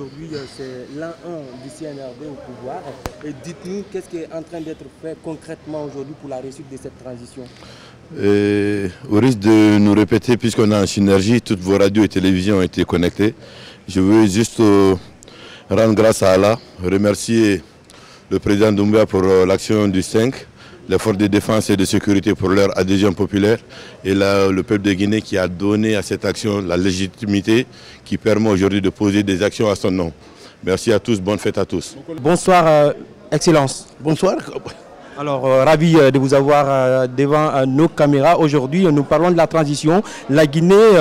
aujourd'hui, c'est l'an 1 du CNRD au pouvoir. Et dites-nous, qu'est-ce qui est en train d'être fait concrètement aujourd'hui pour la réussite de cette transition? Au risque de nous répéter, puisqu'on est en synergie, toutes vos radios et télévisions ont été connectées. Je veux juste rendre grâce à Allah, remercier le président Doumbouya pour l'action du 5, les forces de défense et de sécurité pour leur adhésion populaire et le peuple de Guinée qui a donné à cette action la légitimité qui permet aujourd'hui de poser des actions à son nom. Merci à tous, bonne fête à tous. Bonsoir, Excellence. Bonsoir. Alors, ravi de vous avoir devant nos caméras. Aujourd'hui, nous parlons de la transition. La Guinée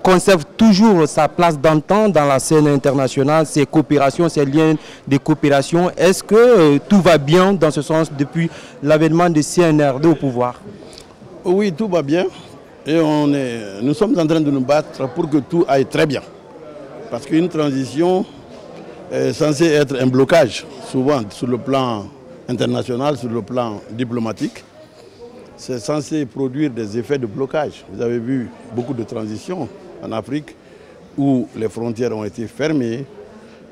conserve toujours sa place d'antan dans la scène internationale, ses coopérations, ses liens de coopération. Est-ce que tout va bien dans ce sens depuis l'avènement de CNRD au pouvoir? Oui, tout va bien. Et nous sommes en train de nous battre pour que tout aille très bien. Parce qu'une transition est censée être un blocage, souvent sur le plan international, sur le plan diplomatique. C'est censé produire des effets de blocage. Vous avez vu beaucoup de transitions en Afrique où les frontières ont été fermées,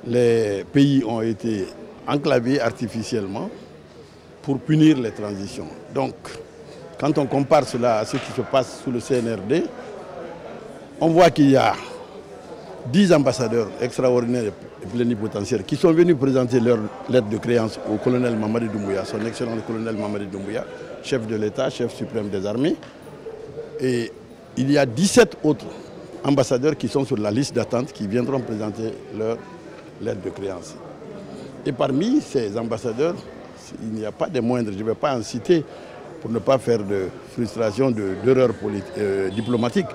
les pays ont été enclavés artificiellement pour punir les transitions. Donc, quand on compare cela à ce qui se passe sous le CNRD, on voit qu'il y a 10 ambassadeurs extraordinaires et plénipotentiaires qui sont venus présenter leur lettre de créance au colonel Mamadi Doumbouya, son excellent colonel Mamadi Doumbouya, chef de l'État, chef suprême des armées. Et il y a 17 autres ambassadeurs qui sont sur la liste d'attente qui viendront présenter leur lettre de créance. Et parmi ces ambassadeurs, il n'y a pas des moindres, je ne vais pas en citer pour ne pas faire de frustration, d'erreurs diplomatiques,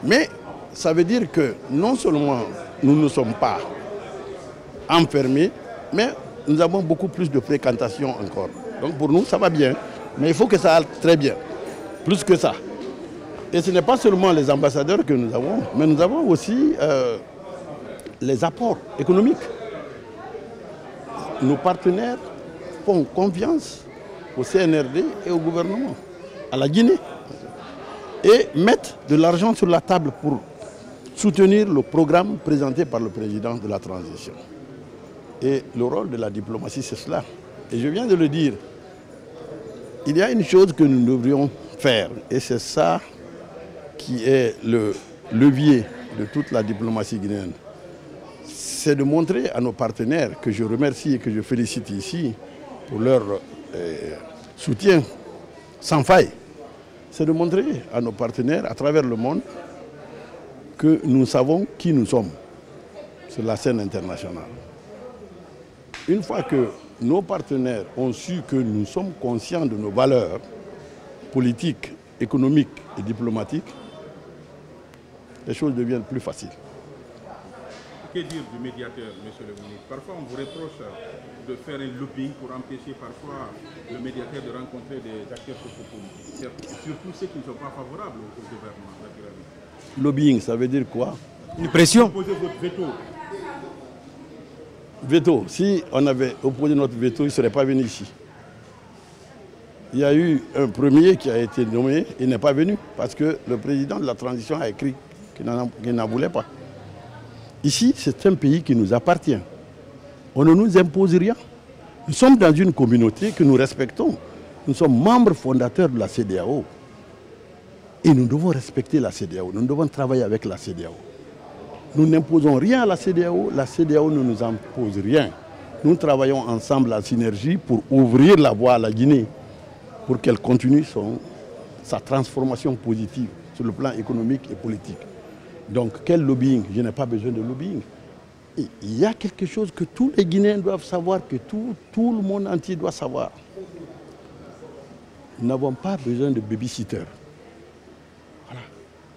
mais ça veut dire que non seulement nous ne sommes pas enfermés, mais nous avons beaucoup plus de fréquentation encore. Donc pour nous, ça va bien, mais il faut que ça aille très bien, plus que ça. Et ce n'est pas seulement les ambassadeurs que nous avons, mais nous avons aussi les apports économiques. Nos partenaires font confiance au CNRD et au gouvernement, à la Guinée, et mettent de l'argent sur la table pour soutenir le programme présenté par le président de la transition. Et le rôle de la diplomatie, c'est cela. Et je viens de le dire, il y a une chose que nous devrions faire, et c'est ça qui est le levier de toute la diplomatie guinéenne. C'est de montrer à nos partenaires, que je remercie et que je félicite ici pour leur soutien sans faille, c'est de montrer à nos partenaires à travers le monde que nous savons qui nous sommes sur la scène internationale. Une fois que nos partenaires ont su que nous sommes conscients de nos valeurs politiques, économiques et diplomatiques, les choses deviennent plus faciles. Que dire du médiateur, monsieur le ministre? Parfois, on vous reproche de faire un lobbying pour empêcher parfois le médiateur de rencontrer des acteurs sociopolitiques, surtout ceux qui ne sont pas favorables au gouvernement, naturellement. Lobbying, ça veut dire quoi? Une pression. Posez votre veto. Veto. Si on avait opposé notre veto, il ne serait pas venu ici. Il y a eu un premier qui a été nommé, il n'est pas venu parce que le président de la transition a écrit qu'il n'en voulait pas. Ici, c'est un pays qui nous appartient. On ne nous impose rien. Nous sommes dans une communauté que nous respectons. Nous sommes membres fondateurs de la CEDEAO. Et nous devons respecter la CEDEAO. Nous devons travailler avec la CEDEAO. Nous n'imposons rien à la CEDEAO. La CEDEAO ne nous impose rien. Nous travaillons ensemble en synergie pour ouvrir la voie à la Guinée, pour qu'elle continue sa transformation positive sur le plan économique et politique. Donc, quel lobbying? Je n'ai pas besoin de lobbying. Et il y a quelque chose que tous les Guinéens doivent savoir, que tout le monde entier doit savoir. Nous n'avons pas besoin de babysitter. Voilà.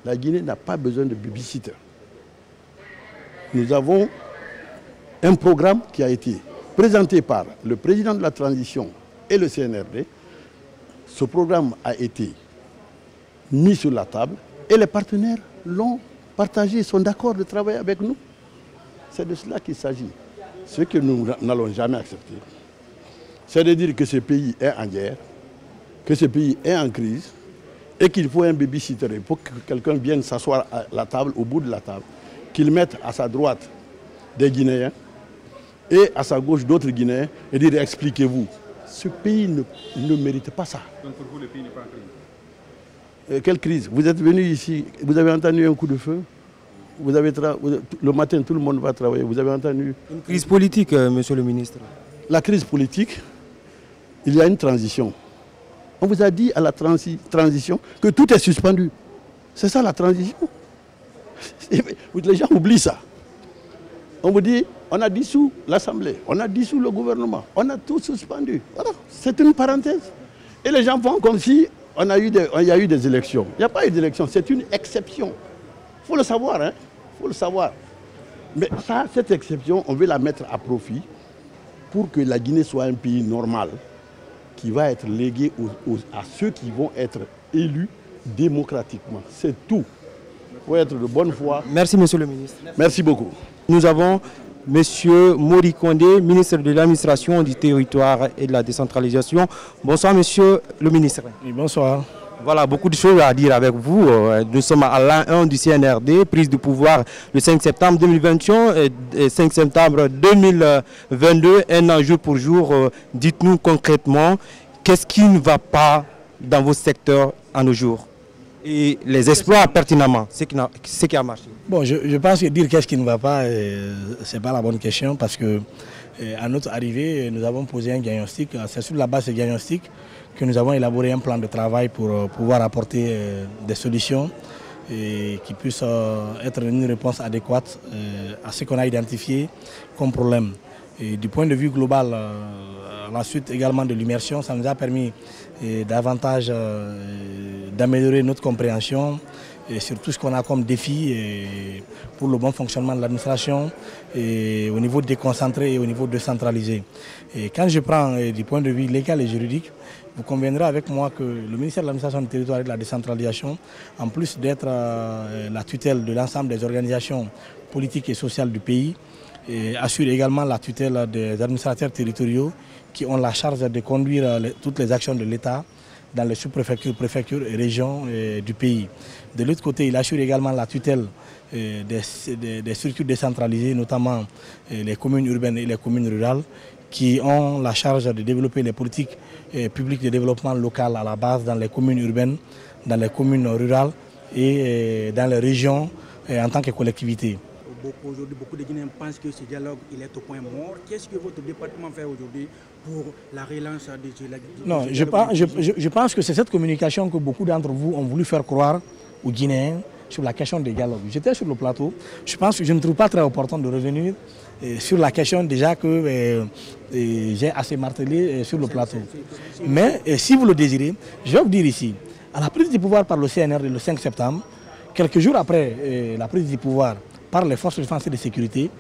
La Guinée n'a pas besoin de babysitter. Nous avons un programme qui a été présenté par le président de la transition et le CNRD. Ce programme a été mis sur la table et les partenaires l'ont partagé, sont d'accord de travailler avec nous. C'est de cela qu'il s'agit. Ce que nous n'allons jamais accepter, c'est de dire que ce pays est en guerre, que ce pays est en crise et qu'il faut un babysitter. Il faut que quelqu'un vienne s'asseoir à la table, au bout de la table, qu'il mette à sa droite des Guinéens et à sa gauche d'autres Guinéens et dire expliquez-vous. Ce pays ne mérite pas ça. Donc pour vous, le pays n'est pas en crise? Quelle crise? Vous êtes venu ici, vous avez entendu un coup de feu, le matin tout le monde va travailler, vous avez entendu... Une crise politique, monsieur le ministre. La crise politique, il y a une transition. On vous a dit à la transition que tout est suspendu. C'est ça la transition. Les gens oublient ça. On vous dit, on a dissous l'Assemblée, on a dissous le gouvernement, on a tout suspendu. Voilà, c'est une parenthèse. Et les gens font comme si il y a eu des élections. Il n'y a pas eu d'élections, c'est une exception. Il faut le savoir, hein. Il faut le savoir. Mais ça, cette exception, on veut la mettre à profit pour que la Guinée soit un pays normal qui va être légué à ceux qui vont être élus démocratiquement. C'est tout. Il faut être de bonne foi. Merci, monsieur le ministre. Merci beaucoup. Nous avons monsieur Mori Kondé, ministre de l'administration du territoire et de la décentralisation. Bonsoir, monsieur le ministre. Oui, bonsoir. Voilà, beaucoup de choses à dire avec vous. Nous sommes à l'an 1 du CNRD, prise de pouvoir le 5 septembre 2021 et 5 septembre 2022, un an jour pour jour. Dites-nous concrètement, qu'est-ce qui ne va pas dans vos secteurs à nos jours? Et les exploits pertinemment, ce qui a marché. Bon, je pense que dire qu'est-ce qui ne va pas, ce n'est pas la bonne question parce que à notre arrivée, nous avons posé un diagnostic. C'est sur la base de ce diagnostic que nous avons élaboré un plan de travail pour pouvoir apporter des solutions et qui puissent être une réponse adéquate à ce qu'on a identifié comme problème. Et du point de vue global, la suite également de l'immersion, ça nous a permis davantage d'améliorer notre compréhension et sur tout ce qu'on a comme défi pour le bon fonctionnement de l'administration au niveau déconcentré et au niveau décentralisé. Et quand je prends du point de vue légal et juridique, vous conviendrez avec moi que le ministère de l'administration du territoire et de la décentralisation, en plus d'être la tutelle de l'ensemble des organisations politiques et sociales du pays, assure également la tutelle des administrateurs territoriaux qui ont la charge de conduire toutes les actions de l'État dans les sous-préfectures, préfectures et régions du pays. De l'autre côté, il assure également la tutelle des structures décentralisées, notamment les communes urbaines et les communes rurales, qui ont la charge de développer les politiques publiques de développement local à la base dans les communes urbaines, dans les communes rurales et dans les régions en tant que collectivité. Aujourd'hui, beaucoup de Guinéens pensent que ce dialogue il est au point mort. Qu'est-ce que votre département fait aujourd'hui pour la relance de ce dialogue? Non, je pense que c'est cette communication que beaucoup d'entre vous ont voulu faire croire aux Guinéens sur la question des dialogues. J'étais sur le plateau. Je pense que je ne trouve pas très opportun de revenir sur la question déjà que j'ai assez martelé sur le plateau. Mais si vous le désirez, je vais vous dire ici, à la prise du pouvoir par le CNRD le 5 septembre, quelques jours après la prise du pouvoir par les forces de défense et de sécurité,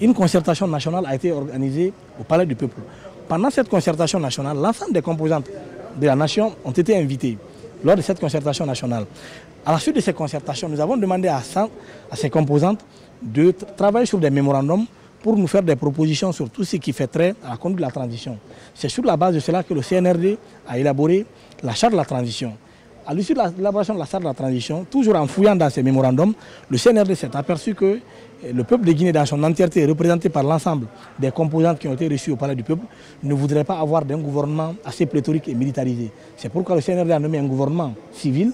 une concertation nationale a été organisée au Palais du Peuple. Pendant cette concertation nationale, l'ensemble des composantes de la nation ont été invités lors de cette concertation nationale. À la suite de ces concertations, nous avons demandé à ces composantes de travailler sur des mémorandums pour nous faire des propositions sur tout ce qui fait trait à la conduite de la transition. C'est sur la base de cela que le CNRD a élaboré la charte de la transition. À l'issue de l'élaboration de la charte de la transition, toujours en fouillant dans ces mémorandums, le CNRD s'est aperçu que le peuple de Guinée dans son entièreté, représenté par l'ensemble des composantes qui ont été reçues au Palais du Peuple, ne voudrait pas avoir d'un gouvernement assez pléthorique et militarisé. C'est pourquoi le CNRD a nommé un gouvernement civil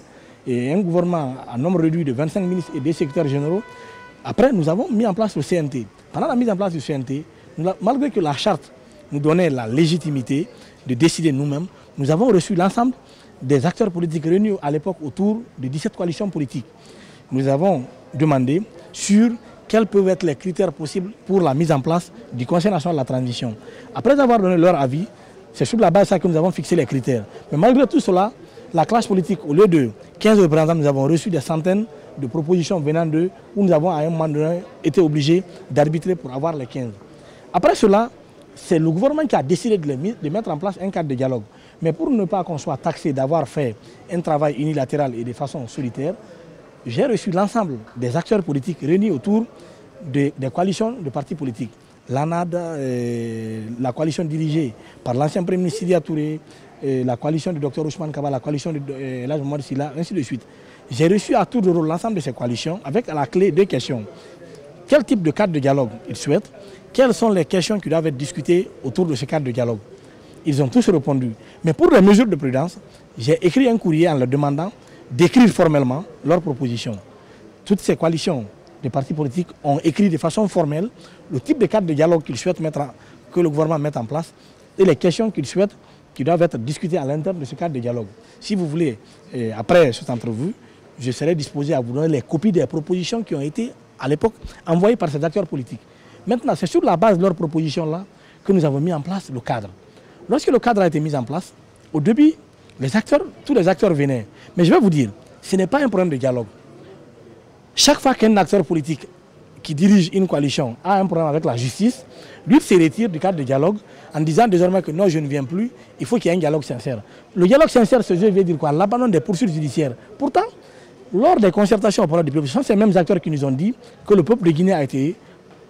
et un gouvernement à nombre réduit de 25 ministres et des secrétaires généraux. Après, nous avons mis en place le CNT. Pendant la mise en place du CNT, malgré que la charte nous donnait la légitimité de décider nous-mêmes, nous avons reçu l'ensemble des acteurs politiques réunis à l'époque autour de 17 coalitions politiques. Nous avons demandé sur quels peuvent être les critères possibles pour la mise en place du Conseil national de la transition. Après avoir donné leur avis, c'est sur la base de ça que nous avons fixé les critères. Mais malgré tout cela, la classe politique, au lieu de 15 représentants, nous avons reçu des centaines de propositions venant d'eux, où nous avons à un moment donné été obligés d'arbitrer pour avoir les 15. Après cela, c'est le gouvernement qui a décidé de mettre en place un cadre de dialogue. Mais pour ne pas qu'on soit taxé d'avoir fait un travail unilatéral et de façon solitaire, j'ai reçu l'ensemble des acteurs politiques réunis autour des coalitions de partis politiques. L'ANAD, la coalition dirigée par l'ancien Premier ministre Sidya Touré, la coalition du Dr Ousmane Kaba, la coalition de Elhadji Mohamed Silla, ainsi de suite. J'ai reçu à tour de rôle l'ensemble de ces coalitions avec à la clé deux questions. quel type de cadre de dialogue ils souhaitent, quelles sont les questions qui doivent être discutées autour de ce cadre de dialogue. Ils ont tous répondu. Mais pour les mesures de prudence, j'ai écrit un courrier en leur demandant d'écrire formellement leurs propositions. Toutes ces coalitions des partis politiques ont écrit de façon formelle le type de cadre de dialogue qu'ils souhaitent que le gouvernement mette en place et les questions qu'ils souhaitent qui doivent être discutées à l'intérieur de ce cadre de dialogue. Si vous voulez, après cette entrevue, je serai disposé à vous donner les copies des propositions qui ont été à l'époque envoyées par ces acteurs politiques. Maintenant, c'est sur la base de leurs propositions-là que nous avons mis en place le cadre. Lorsque le cadre a été mis en place, au début, tous les acteurs venaient. Mais je vais vous dire, ce n'est pas un problème de dialogue. Chaque fois qu'un acteur politique qui dirige une coalition a un problème avec la justice, lui se retire du cadre de dialogue en disant désormais que non, je ne viens plus, il faut qu'il y ait un dialogue sincère. Le dialogue sincère, ce veut dire quoi? L'abandon des poursuites judiciaires. Pourtant, lors des concertations au Parlement du peuple, ce sont ces mêmes acteurs qui nous ont dit que le peuple de Guinée a été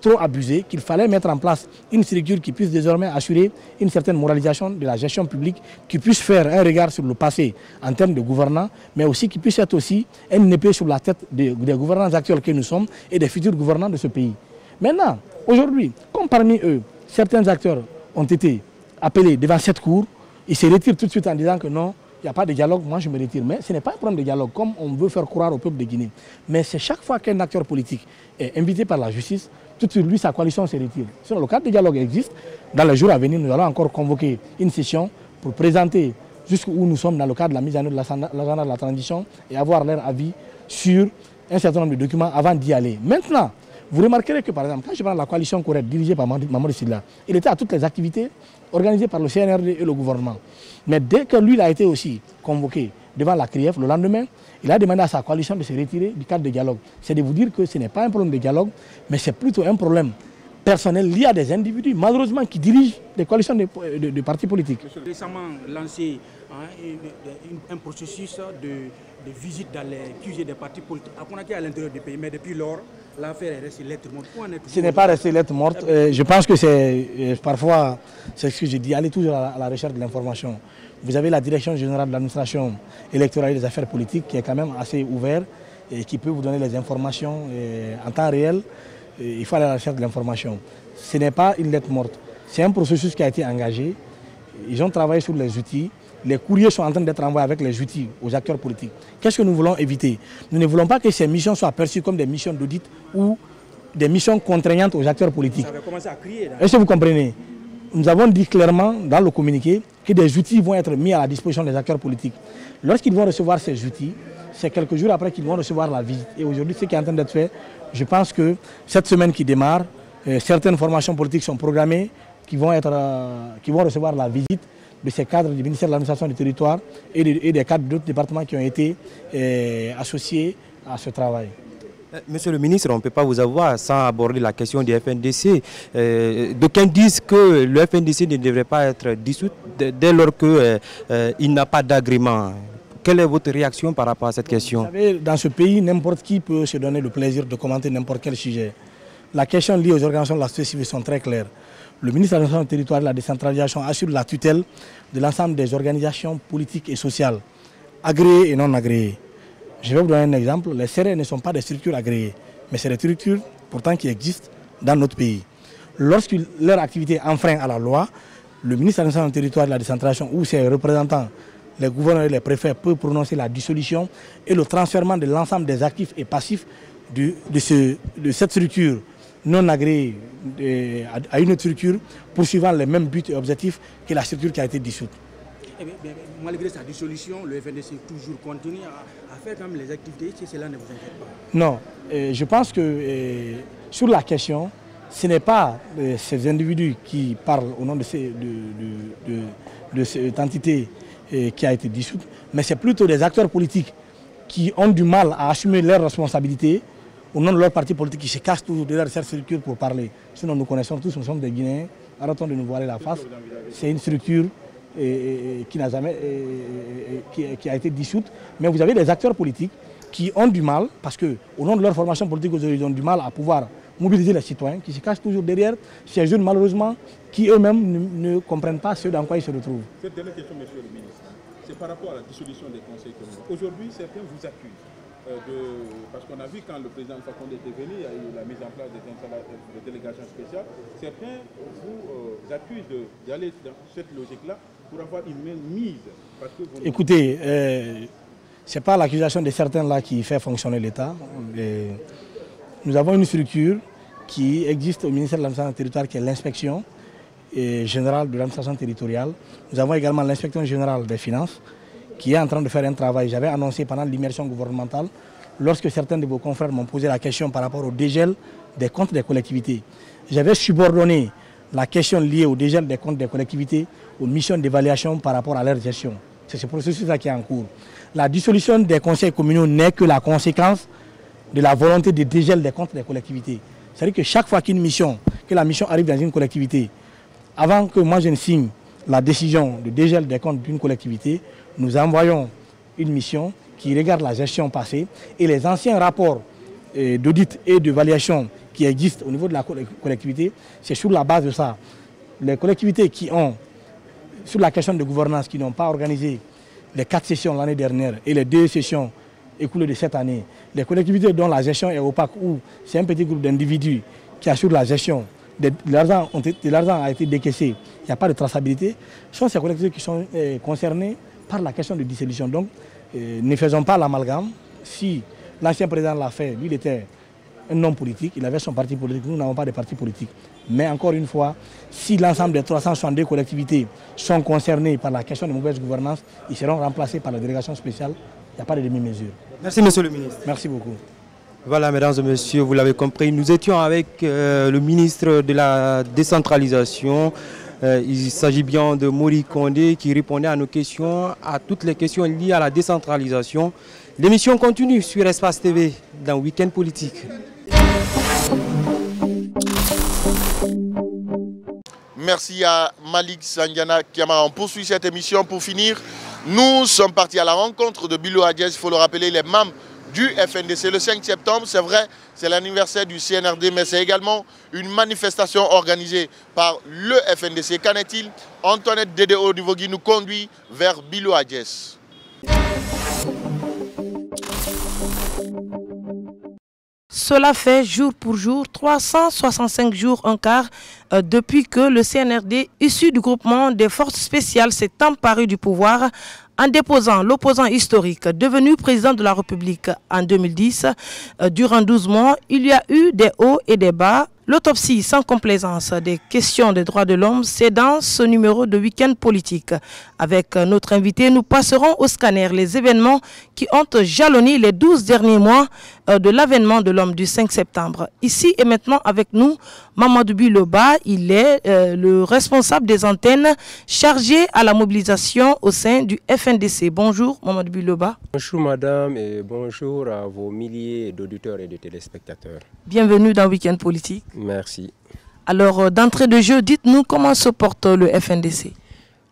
trop abusé, qu'il fallait mettre en place une structure qui puisse désormais assurer une certaine moralisation de la gestion publique, qui puisse faire un regard sur le passé en termes de gouvernants, mais aussi qui puisse être aussi une épée sur la tête des gouvernants actuels que nous sommes et des futurs gouvernants de ce pays. Maintenant, aujourd'hui, comme parmi eux, certains acteurs ont été appelés devant cette cour, ils se retirent tout de suite en disant que non, il n'y a pas de dialogue, moi je me retire. Mais ce n'est pas un problème de dialogue, comme on veut faire croire au peuple de Guinée. Mais c'est chaque fois qu'un acteur politique est invité par la justice, tout de suite, lui, sa coalition se retire. Sinon, le cadre de dialogue existe. Dans les jours à venir, nous allons encore convoquer une session pour présenter jusqu'où nous sommes dans le cadre de la mise en œuvre de l'agenda de la transition et avoir leur avis sur un certain nombre de documents avant d'y aller. Maintenant, vous remarquerez que, par exemple, quand je parle de la coalition correcte dirigée par Mamadou Sylla, il était à toutes les activités organisées par le CNRD et le gouvernement. Mais dès que lui il a été aussi convoqué devant la CRIEF, le lendemain, il a demandé à sa coalition de se retirer du cadre de dialogue. C'est de vous dire que ce n'est pas un problème de dialogue, mais c'est plutôt un problème personnel lié à des individus, malheureusement, qui dirigent des coalitions de partis politiques. Récemment lancé un processus de visite dans les QG des partis politiques à l'intérieur du pays, mais depuis lors, l'affaire est restée lettre morte. Ce n'est pas resté lettre morte. Je pense que c'est parfois, c'est ce que je dis, allez toujours à la recherche de l'information. Vous avez la Direction générale de l'administration électorale et des affaires politiques qui est quand même assez ouverte et qui peut vous donner les informations en temps réel. Il faut aller à la recherche de l'information. Ce n'est pas une lettre morte. C'est un processus qui a été engagé. Ils ont travaillé sur les outils. Les courriers sont en train d'être envoyés avec les outils aux acteurs politiques. Qu'est-ce que nous voulons éviter? Nous ne voulons pas que ces missions soient perçues comme des missions d'audit ou des missions contraignantes aux acteurs politiques. Ça va commencer à crier. Est-ce que vous comprenez? Nous avons dit clairement dans le communiqué que des outils vont être mis à la disposition des acteurs politiques. Lorsqu'ils vont recevoir ces outils, c'est quelques jours après qu'ils vont recevoir la visite. Et aujourd'hui, ce qui est en train d'être fait, je pense que cette semaine qui démarre, certaines formations politiques sont programmées qui vont recevoir la visite de ces cadres du ministère de l'administration du territoire et des cadres d'autres départements qui ont été associés à ce travail. Monsieur le ministre, on ne peut pas vous avoir sans aborder la question du FNDC. D'aucuns disent que le FNDC ne devrait pas être dissous dès lors qu'il n'a pas d'agrément. Quelle est votre réaction par rapport à cette question? Vous savez, dans ce pays, n'importe qui peut se donner le plaisir de commenter n'importe quel sujet. La question liée aux organisations de la société civile sont très claires. Le ministre de l'administration du territoire et de la décentralisation assure la tutelle de l'ensemble des organisations politiques et sociales, agréées et non agréées. Je vais vous donner un exemple. Les CRE ne sont pas des structures agréées, mais c'est des structures pourtant qui existent dans notre pays. Lorsque leur activité enfreint à la loi, le ministre de l'administration du territoire et de la décentralisation ou ses représentants, les gouverneurs et les préfets peuvent prononcer la dissolution et le transfert de l'ensemble des actifs et passifs de cette structure non agréée à une autre structure poursuivant les mêmes buts et objectifs que la structure qui a été dissoute. Malgré sa dissolution, le FNDC toujours continue à faire quand même les activités, si cela ne vous inquiète pas? Non, je pense que sur la question, ce n'est pas ces individus qui parlent au nom de cette entité qui a été dissoute, mais c'est plutôt des acteurs politiques qui ont du mal à assumer leurs responsabilités au nom de leur parti politique qui se cachent toujours derrière cette structure pour parler. Sinon nous connaissons tous, nous sommes des Guinéens, arrêtons de nous voiler la face. C'est une structure qui n'a jamais qui a été dissoute, mais vous avez des acteurs politiques qui ont du mal, parce qu'au nom de leur formation politique, ils ont du mal à pouvoir mobiliser les citoyens, qui se cachent toujours derrière ces jeunes malheureusement, qui eux-mêmes ne comprennent pas ce dans quoi ils se retrouvent. Cette dernière question, monsieur le ministre, c'est par rapport à la dissolution des conseils communaux. Aujourd'hui, certains vous accusent parce qu'on a vu quand le président Fakonde était venu, il y a eu la mise en place des délégations spéciales. Certains vous accusent d'aller dans cette logique-là pour avoir une main mise. Parce que écoutez, ce n'est pas l'accusation de certains là qui fait fonctionner l'État. Nous avons une structure qui existe au ministère de l'administration territoriale qui est l'inspection générale de l'administration territoriale. Nous avons également l'inspection générale des finances qui est en train de faire un travail. J'avais annoncé pendant l'immersion gouvernementale, lorsque certains de vos confrères m'ont posé la question par rapport au dégel des comptes des collectivités. J'avais subordonné la question liée au dégel des comptes des collectivités aux missions d'évaluation par rapport à leur gestion. C'est ce processus-là qui est en cours. La dissolution des conseils communaux n'est que la conséquence de la volonté de dégel des comptes des collectivités. C'est-à-dire que chaque fois que la mission arrive dans une collectivité, avant que moi je ne signe la décision de dégel des comptes d'une collectivité, nous envoyons une mission qui regarde la gestion passée et les anciens rapports d'audit et d'évaluation qui existent au niveau de la collectivité, c'est sur la base de ça. Les collectivités qui ont, sur la question de gouvernance, qui n'ont pas organisé les 4 sessions l'année dernière et les 2 sessions écoulées de cette année, les collectivités dont la gestion est opaque ou c'est un petit groupe d'individus qui assurent la gestion, l'argent a été décaissé, il n'y a pas de traçabilité, sont ces collectivités qui sont concernées par la question de dissolution. Donc, ne faisons pas l'amalgame. Si l'ancien président l'a fait, lui il était un homme politique, il avait son parti politique, nous n'avons pas de parti politique. Mais encore une fois, si l'ensemble des 362 collectivités sont concernées par la question de mauvaise gouvernance, ils seront remplacés par la délégation spéciale. Il n'y a pas de demi-mesure. Merci Monsieur le ministre. Merci beaucoup. Voilà, mesdames et messieurs, vous l'avez compris, nous étions avec le ministre de la décentralisation. Il s'agit bien de Mori Kondé qui répondait à nos questions, à toutes les questions liées à la décentralisation. L'émission continue sur Espace TV dans Week-end Politique. Merci à Malik Sandiana Kiamara. On poursuit cette émission. Pour finir, nous sommes partis à la rencontre de Bilo Adjez. Il faut le rappeler, les membres du FNDC. Le 5 septembre, c'est vrai, c'est l'anniversaire du CNRD, mais c'est également une manifestation organisée par le FNDC. Qu'en est-il? Antoinette Dédéo Nivogui nous conduit vers Bilo Adjez. Cela fait jour pour jour 365 jours un quart depuis que le CNRD, issu du groupement des forces spéciales, s'est emparé du pouvoir en déposant l'opposant historique devenu président de la République en 2010. Durant 12 mois, il y a eu des hauts et des bas. L'autopsie sans complaisance des questions des droits de l'homme, c'est dans ce numéro de Week-end Politique. Avec notre invité, nous passerons au scanner les événements qui ont jalonné les 12 derniers mois de l'avènement de l'homme du 5 septembre. Ici et maintenant avec nous, Mamadou Biloba, il est le responsable des antennes chargé à la mobilisation au sein du FNDC. Bonjour Mamadou Biloba. Bonjour madame et bonjour à vos milliers d'auditeurs et de téléspectateurs. Bienvenue dans Week-end Politique. Merci. Alors d'entrée de jeu, dites-nous comment se porte le FNDC.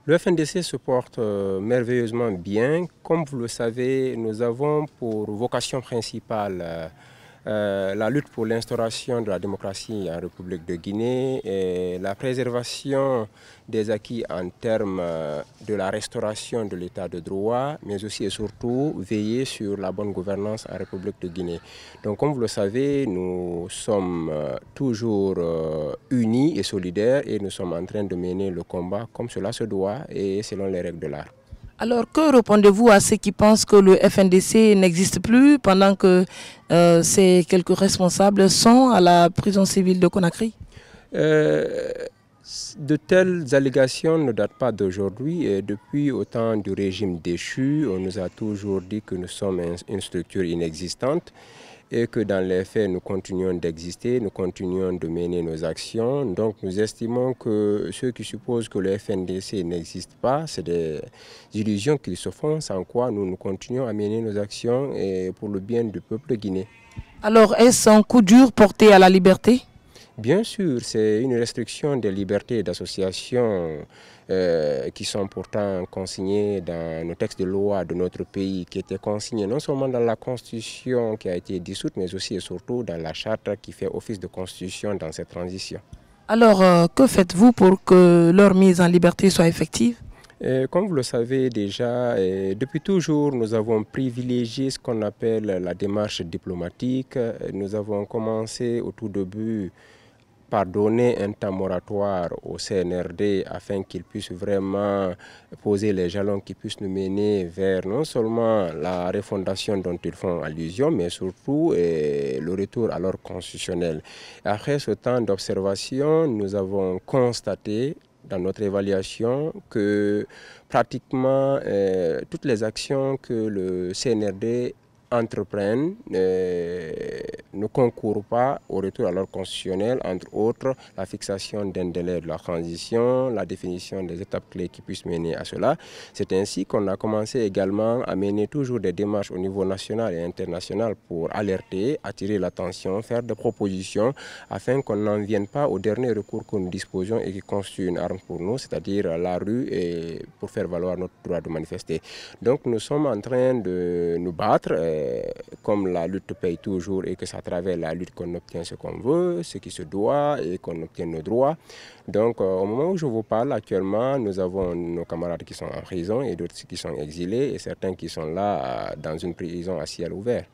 Le FNDC se porte merveilleusement bien. Comme vous le savez, nous avons pour vocation principale la lutte pour l'instauration de la démocratie en République de Guinée et la préservation des acquis en termes de la restauration de l'état de droit, mais aussi et surtout veiller sur la bonne gouvernance en République de Guinée. Donc comme vous le savez, nous sommes toujours unis et solidaires et nous sommes en train de mener le combat comme cela se doit et selon les règles de l'art. Alors, que répondez-vous à ceux qui pensent que le FNDC n'existe plus pendant que ces quelques responsables sont à la prison civile de Conakry? De telles allégations ne datent pas d'aujourd'hui. Et depuis au temps du régime déchu, on nous a toujours dit que nous sommes une structure inexistante et que dans les faits, nous continuons d'exister, nous continuons de mener nos actions. Donc nous estimons que ceux qui supposent que le FNDC n'existe pas, c'est des illusions qu'ils se font, sans quoi nous continuons à mener nos actions et pour le bien du peuple guinéen. Alors est-ce un coup dur porté à la liberté? Bien sûr, c'est une restriction des libertés d'association qui sont pourtant consignées dans nos textes de loi de notre pays, qui étaient consignés non seulement dans la Constitution qui a été dissoute, mais aussi et surtout dans la charte qui fait office de Constitution dans cette transition. Alors, que faites-vous pour que leur mise en liberté soit effective? Et comme vous le savez déjà, depuis toujours, nous avons privilégié ce qu'on appelle la démarche diplomatique. Nous avons commencé au tout début par donner un temps moratoire au CNRD afin qu'il puisse vraiment poser les jalons qui puissent nous mener vers non seulement la refondation dont ils font allusion, mais surtout le retour à l'ordre constitutionnel. Après ce temps d'observation, nous avons constaté dans notre évaluation que pratiquement toutes les actions que le CNRD entreprennent ne concourent pas au retour à l'ordre constitutionnel, entre autres la fixation d'un délai de la transition, la définition des étapes clés qui puissent mener à cela. C'est ainsi qu'on a commencé également à mener toujours des démarches au niveau national et international pour alerter, attirer l'attention, faire des propositions afin qu'on n'en vienne pas au dernier recours que nous disposions et qui constitue une arme pour nous, c'est-à-dire la rue, et pour faire valoir notre droit de manifester. Donc nous sommes en train de nous battre, comme la lutte paye toujours et que c'est à travers la lutte qu'on obtient ce qu'on veut, ce qui se doit et qu'on obtient nos droits. Donc au moment où je vous parle actuellement, nous avons nos camarades qui sont en prison et d'autres qui sont exilés et certains qui sont là dans une prison à ciel ouvert.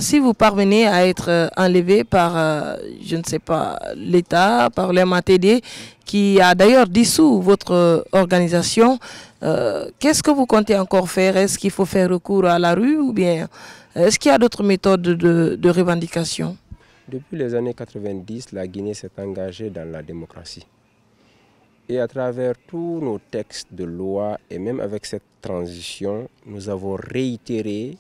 Si vous parvenez à être enlevé par, je ne sais pas, l'État, par le MATD, qui a d'ailleurs dissous votre organisation, qu'est-ce que vous comptez encore faire? Est-ce qu'il faut faire recours à la rue ou bien est-ce qu'il y a d'autres méthodes de revendication? Depuis les années 90, la Guinée s'est engagée dans la démocratie. Et à travers tous nos textes de loi et même avec cette transition, nous avons réitéré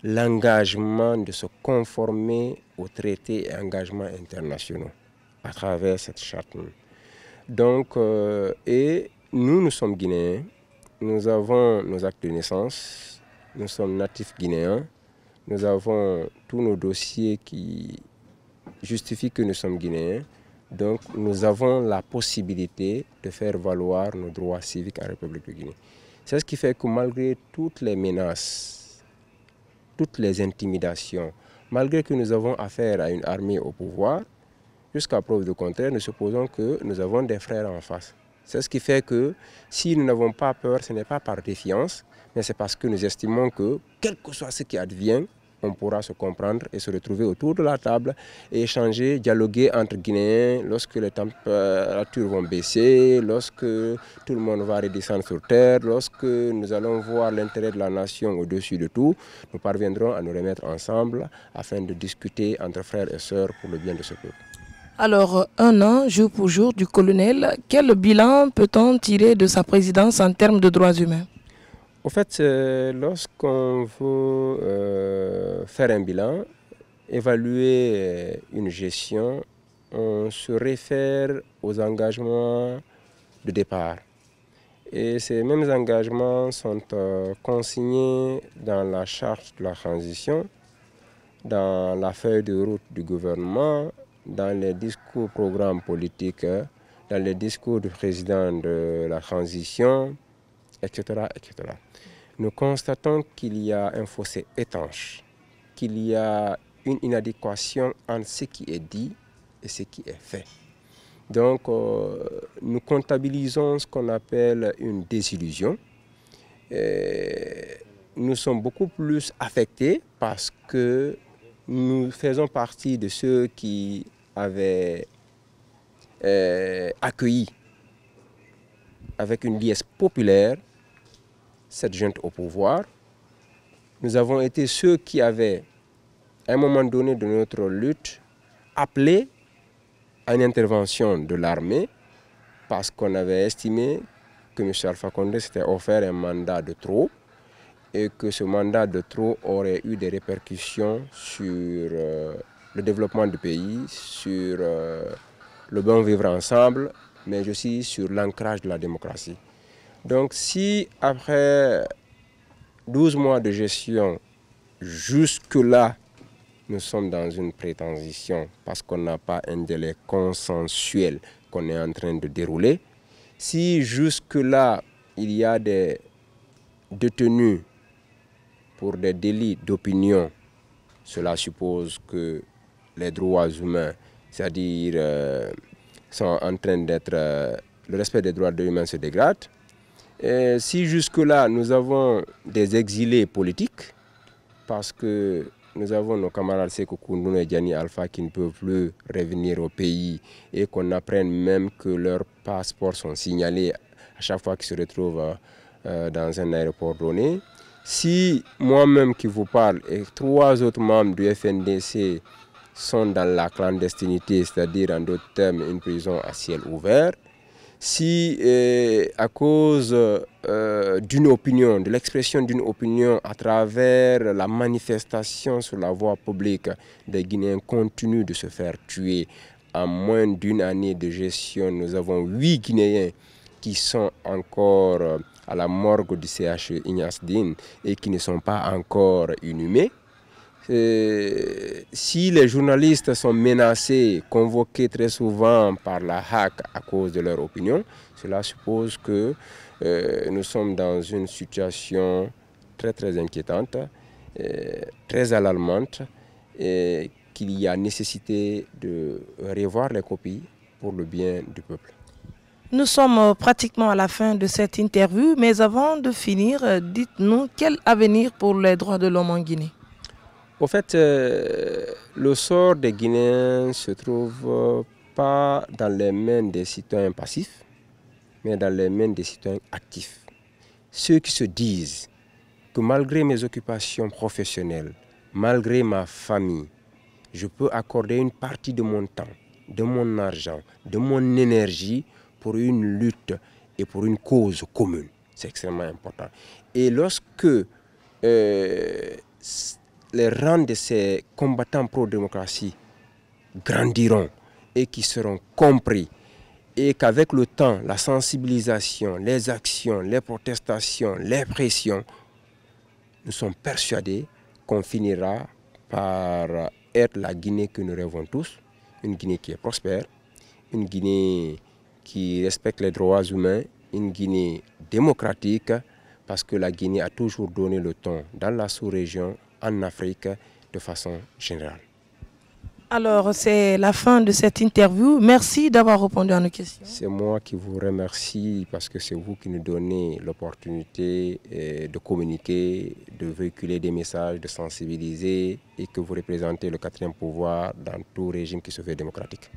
l'engagement de se conformer aux traités et engagements internationaux à travers cette charte. Donc, et nous sommes Guinéens, nous avons nos actes de naissance, nous sommes natifs guinéens, nous avons tous nos dossiers qui justifient que nous sommes Guinéens, donc nous avons la possibilité de faire valoir nos droits civiques en République de Guinée. C'est ce qui fait que malgré toutes les menaces, toutes les intimidations, malgré que nous avons affaire à une armée au pouvoir, jusqu'à preuve du contraire, nous supposons que nous avons des frères en face. C'est ce qui fait que si nous n'avons pas peur, ce n'est pas par défiance, mais c'est parce que nous estimons que, quel que soit ce qui advient, on pourra se comprendre et se retrouver autour de la table et échanger, dialoguer entre Guinéens lorsque les températures vont baisser, lorsque tout le monde va redescendre sur terre, lorsque nous allons voir l'intérêt de la nation au-dessus de tout, nous parviendrons à nous remettre ensemble afin de discuter entre frères et sœurs pour le bien de ce peuple. Alors, un an, jour pour jour, du colonel, quel bilan peut-on tirer de sa présidence en termes de droits humains? En fait, lorsqu'on veut faire un bilan, évaluer une gestion, on se réfère aux engagements de départ. Et ces mêmes engagements sont consignés dans la charte de la transition, dans la feuille de route du gouvernement, dans les discours programmes politiques, dans les discours du président de la transition, etc., etc. Nous constatons qu'il y a un fossé étanche, qu'il y a une inadéquation entre ce qui est dit et ce qui est fait. Donc, nous comptabilisons ce qu'on appelle une désillusion. Nous sommes beaucoup plus affectés parce que nous faisons partie de ceux qui avaient accueilli avec une liesse populaire cette junte au pouvoir. Nous avons été ceux qui avaient, à un moment donné de notre lutte, appelé à une intervention de l'armée parce qu'on avait estimé que M. Alpha Condé s'était offert un mandat de trop et que ce mandat de trop aurait eu des répercussions sur le développement du pays, sur le bon vivre ensemble, mais aussi sur l'ancrage de la démocratie. Donc si après 12 mois de gestion, jusque-là, nous sommes dans une pré-transition parce qu'on n'a pas un délai consensuel qu'on est en train de dérouler, si jusque-là, il y a des détenus pour des délits d'opinion, cela suppose que les droits humains, c'est-à-dire sont en train d'être le respect des droits de l'humain se dégrade. Et si jusque-là, nous avons des exilés politiques, parce que nous avons nos camarades Sékou Koundoul et Diani Alpha qui ne peuvent plus revenir au pays et qu'on apprenne même que leurs passeports sont signalés à chaque fois qu'ils se retrouvent dans un aéroport donné. Si moi-même qui vous parle et 3 autres membres du FNDC sont dans la clandestinité, c'est-à-dire en d'autres termes une prison à ciel ouvert, si à cause d'une opinion, de l'expression d'une opinion à travers la manifestation sur la voie publique, des Guinéens continuent de se faire tuer, en moins d'une année de gestion, nous avons 8 Guinéens qui sont encore à la morgue du CHU Ignace Dine et qui ne sont pas encore inhumés. Si les journalistes sont menacés, convoqués très souvent par la HAC à cause de leur opinion, cela suppose que nous sommes dans une situation très inquiétante, très alarmante, et qu'il y a nécessité de revoir les copies pour le bien du peuple. Nous sommes pratiquement à la fin de cette interview, mais avant de finir, dites-nous quel avenir pour les droits de l'homme en Guinée? Au fait, le sort des Guinéens ne se trouve pas dans les mains des citoyens passifs, mais dans les mains des citoyens actifs. Ceux qui se disent que malgré mes occupations professionnelles, malgré ma famille, je peux accorder une partie de mon temps, de mon argent, de mon énergie pour une lutte et pour une cause commune. C'est extrêmement important. Et lorsque les rangs de ces combattants pro-démocratie grandiront et qui seront compris, et qu'avec le temps, la sensibilisation, les actions, les protestations, les pressions, nous sommes persuadés qu'on finira par être la Guinée que nous rêvons tous, une Guinée qui est prospère, une Guinée qui respecte les droits humains, une Guinée démocratique, parce que la Guinée a toujours donné le ton dans la sous-région, en Afrique, de façon générale. Alors, c'est la fin de cette interview. Merci d'avoir répondu à nos questions. C'est moi qui vous remercie parce que c'est vous qui nous donnez l'opportunité de communiquer, de véhiculer des messages, de sensibiliser et que vous représentez le 4e pouvoir dans tout régime qui se fait démocratique.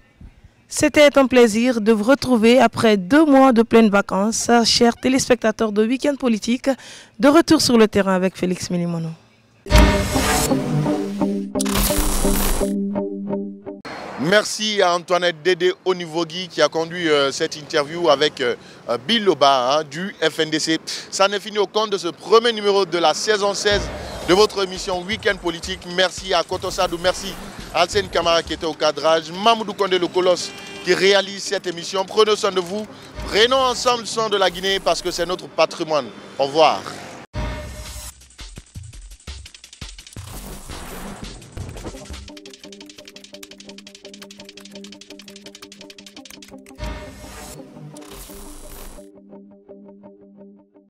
C'était un plaisir de vous retrouver après 2 mois de pleines vacances, chers téléspectateurs de Week-end Politique, de retour sur le terrain avec Félix Milimono. Merci à Antoinette Dédé Onivogui qui a conduit cette interview avec Bill Loba du FNDC. Ça n'est fini au compte de ce premier numéro de la saison 16 de votre émission Week-end Politique. Merci à Koto Sadou, merci à Alcène Camara qui était au cadrage, Mamoudou Kondé le Colosse qui réalise cette émission. Prenez soin de vous, prenons ensemble soin de la Guinée parce que c'est notre patrimoine. Au revoir.